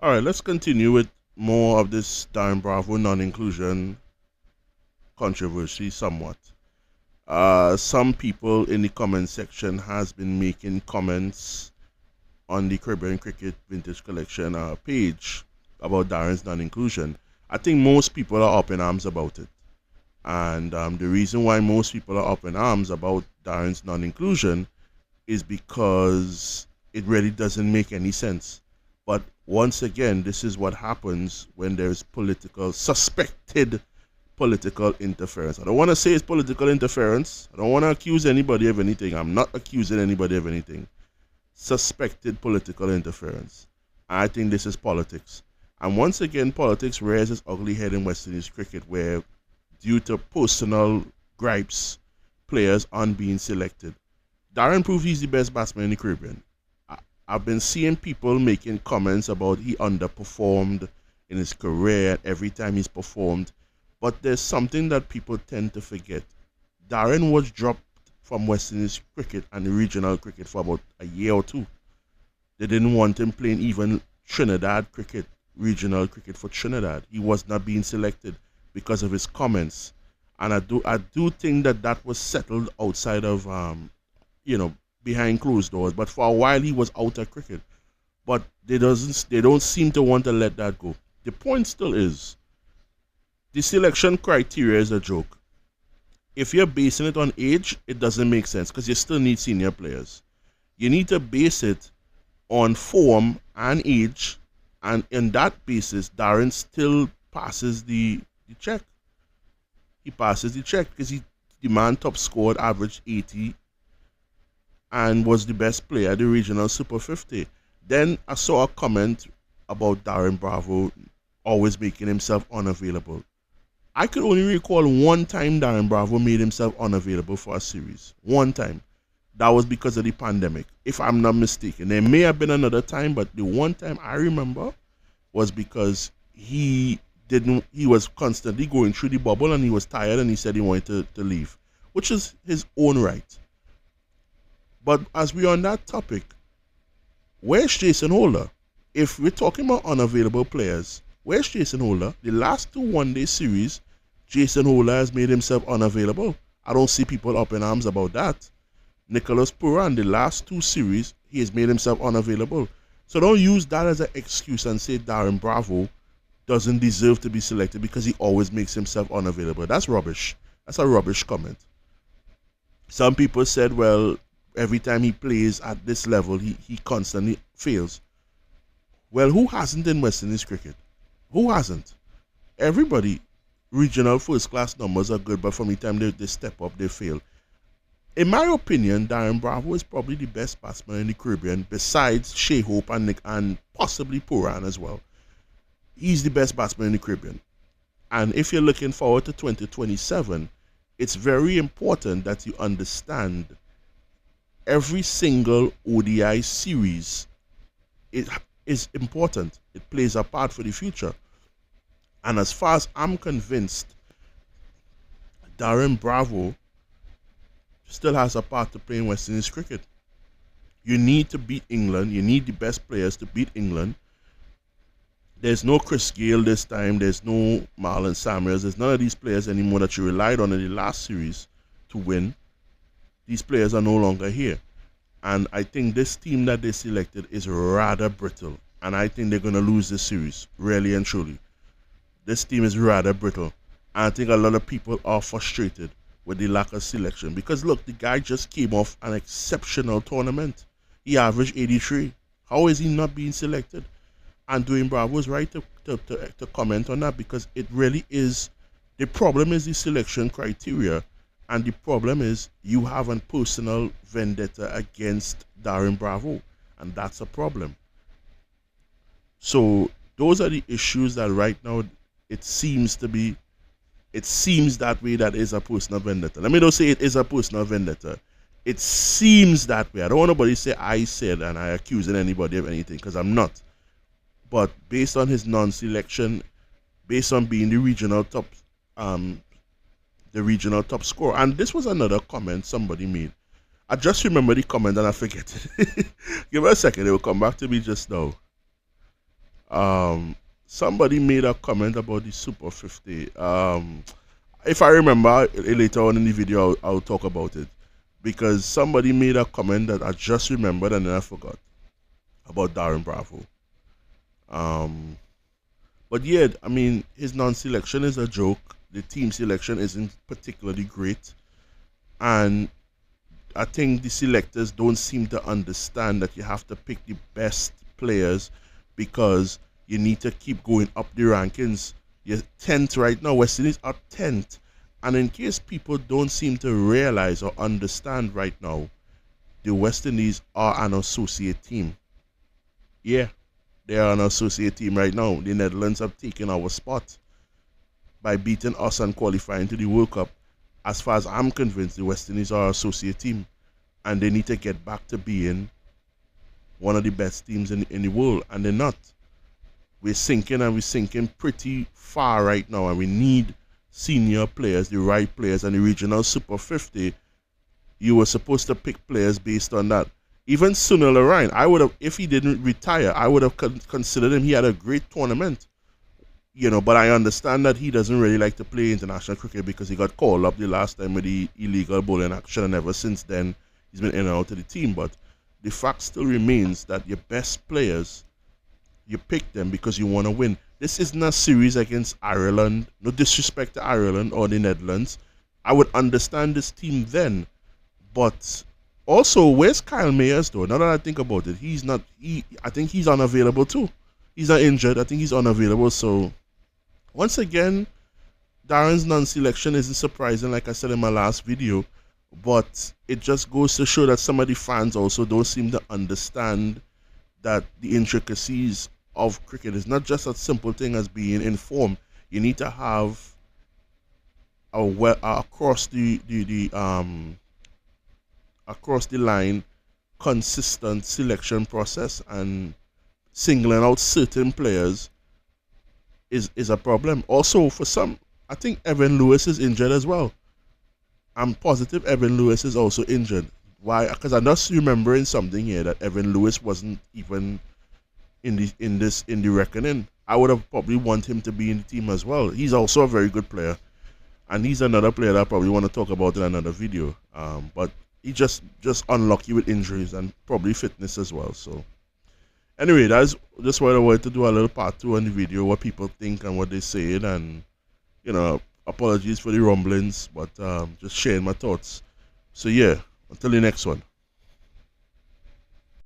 All right, let's continue with more of this Darren Bravo non-inclusion controversy somewhat. Some people in the comment section has been making comments on the Caribbean Cricket Vintage Collection page about Darren's non-inclusion. I think most people are up in arms about it. And the reason why most people are up in arms about Darren's non-inclusion is because it really doesn't make any sense. But once again, this is what happens when there's suspected political interference. I don't want to say it's political interference. I don't want to accuse anybody of anything. I'm not accusing anybody of anything. Suspected political interference. I think this is politics. And once again, politics rears its ugly head in West Indies cricket, where due to personal gripes, players aren't being selected. Darren proved he's the best batsman in the Caribbean. I've been seeing people making comments about he underperformed in his career every time he's performed. But there's something that people tend to forget. Darren was dropped from West Indies cricket and regional cricket for about a year or two. They didn't want him playing even Trinidad cricket, regional cricket for Trinidad. He was not being selected because of his comments. And I do think that was settled outside of behind closed doors. But for a while he was out of cricket. But they don't seem to want to let that go. The point still is the selection criteria is a joke. If you're basing it on age, it doesn't make sense because you still need senior players. You need to base it on form and age, and in that basis, Darren still passes the check. He passes the check because the man top scored, averaged 80, and was the best player at the regional Super 50. Then I saw a comment about Darren Bravo always making himself unavailable. I could only recall one time Darren Bravo made himself unavailable for a series. One time. That was because of the pandemic, if I'm not mistaken. There may have been another time, but the one time I remember was because he was constantly going through the bubble and he was tired and he said he wanted to leave, which is his own right. But as we're on that topic, where's Jason Holder? If we're talking about unavailable players, where's Jason Holder? The last two one-day series, Jason Holder has made himself unavailable. I don't see people up in arms about that. Nicholas Puran, the last two series, he has made himself unavailable. So don't use that as an excuse and say Darren Bravo doesn't deserve to be selected because he always makes himself unavailable. That's rubbish. That's a rubbish comment. Some people said, well, every time he plays at this level, he constantly fails. Well, who hasn't in West Indies cricket? Who hasn't? Everybody. Regional first-class numbers are good, but from the time they step up, they fail. In my opinion, Darren Bravo is probably the best batsman in the Caribbean, besides Shea Hope and possibly Puran as well. He's the best batsman in the Caribbean. And if you're looking forward to 2027, it's very important that you understand every single ODI series is important. It plays a part for the future. And as far as I'm convinced, Darren Bravo still has a part to play in West Indies cricket. You need to beat England. You need the best players to beat England. There's no Chris Gayle this time. There's no Marlon Samuels. There's none of these players anymore that you relied on in the last series to win. These players are no longer here. And I think this team that they selected is rather brittle. And I think they're going to lose this series, really and truly. This team is rather brittle. And I think a lot of people are frustrated with the lack of selection. Because look, the guy just came off an exceptional tournament. He averaged 83. How is he not being selected? And Darren Bravo is right to comment on that, because it really is, the problem is the selection criteria. And the problem is you have a personal vendetta against Darren Bravo. And that's a problem. So those are the issues that right now it seems that way, that is a personal vendetta. Let me not say it is a personal vendetta. It seems that way. I don't want nobody to say I said and I accusing anybody of anything, because I'm not. But based on his non-selection, based on being the regional top scorer, and this was another comment somebody made. I just remember the comment and I forget it. Give me a second, it will come back to me just now. Somebody made a comment about the Super 50. If I remember later on in the video, I'll talk about it, because somebody made a comment that I just remembered and then I forgot about Darren Bravo. But yeah, I mean, his non-selection is a joke. The team selection isn't particularly great, and I think the selectors don't seem to understand that you have to pick the best players because you need to keep going up the rankings. You're 10th right now. West Indies are 10th. And in case people don't seem to realize or understand right now, the West Indies are an associate team. Yeah, they are an associate team right now. The Netherlands have taken our spot by beating us and qualifying to the World Cup. As far as I'm convinced, the West Indies are an associate team, and they need to get back to being one of the best teams in the world, and they're not. We're sinking pretty far right now, and we need senior players, the right players, and the regional Super 50. You were supposed to pick players based on that. Even Sunil Lorine, I would have, if he didn't retire, I would have considered him. He had a great tournament, you know, but I understand that he doesn't really like to play international cricket because he got called up the last time with the illegal bowling action, and ever since then he's been in and out of the team. But the fact still remains that your best players, you pick them because you want to win. This isn't a series against Ireland. No disrespect to Ireland or the Netherlands. I would understand this team then, but also, where's Kyle Mayers though? Now that I think about it, he's not. I think he's unavailable too. He's not injured. I think he's unavailable. So, once again, Darren's non-selection isn't surprising, like I said in my last video, but it just goes to show that some of the fans also don't seem to understand that the intricacies of cricket is not just a simple thing as being in form. You need to have across the line consistent selection process, and singling out certain players is a problem. Also, for some, I think Evan Lewis is injured as well. I'm positive Evan Lewis is also injured. Why? Because I'm just remembering something here that Evan Lewis wasn't even in the reckoning. I would have probably want him to be in the team as well. He's also a very good player, and he's another player that I probably want to talk about in another video. But he just unlucky with injuries and probably fitness as well. So anyway, that's just what I wanted to do, a little part 2 on the video, what people think and what they say, and you know, apologies for the rumblings, but just sharing my thoughts. So yeah, until the next one.